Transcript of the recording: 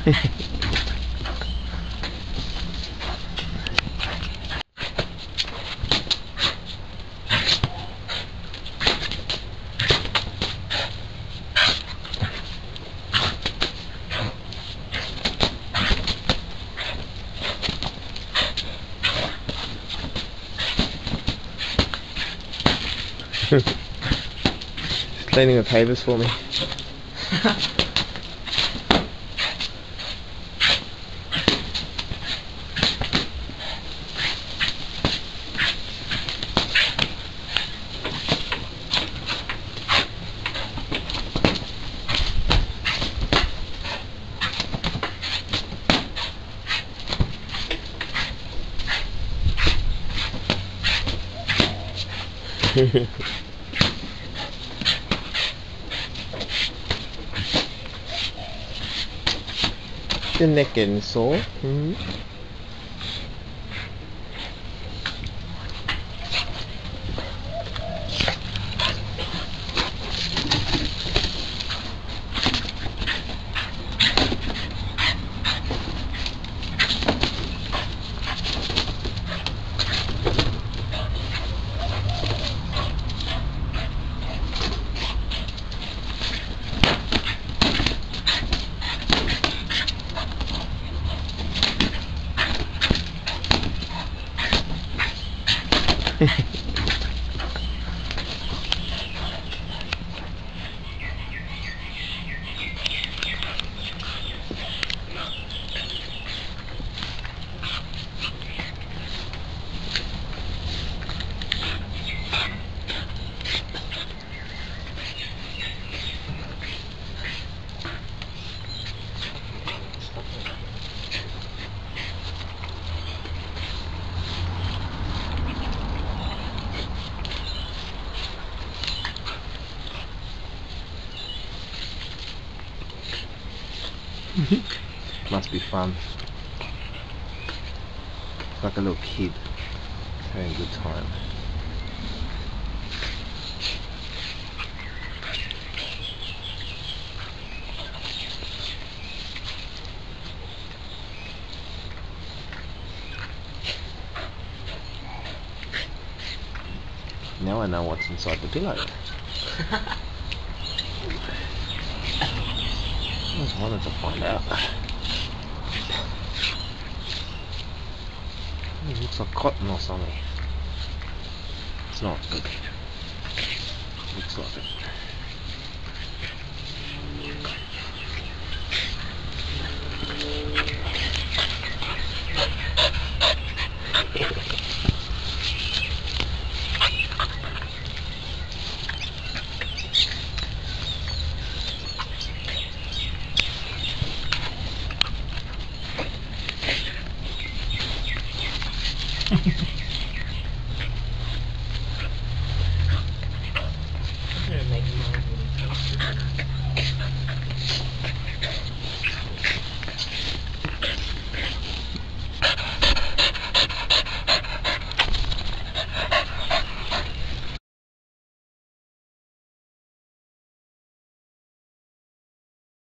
Cleaning the pavers for me. Your neck getting sore? Must be fun. Like a little kid having a good time. Now I know what's inside the pillow. I just wanted to find out. It looks like cotton or something. It's not, but looks like it.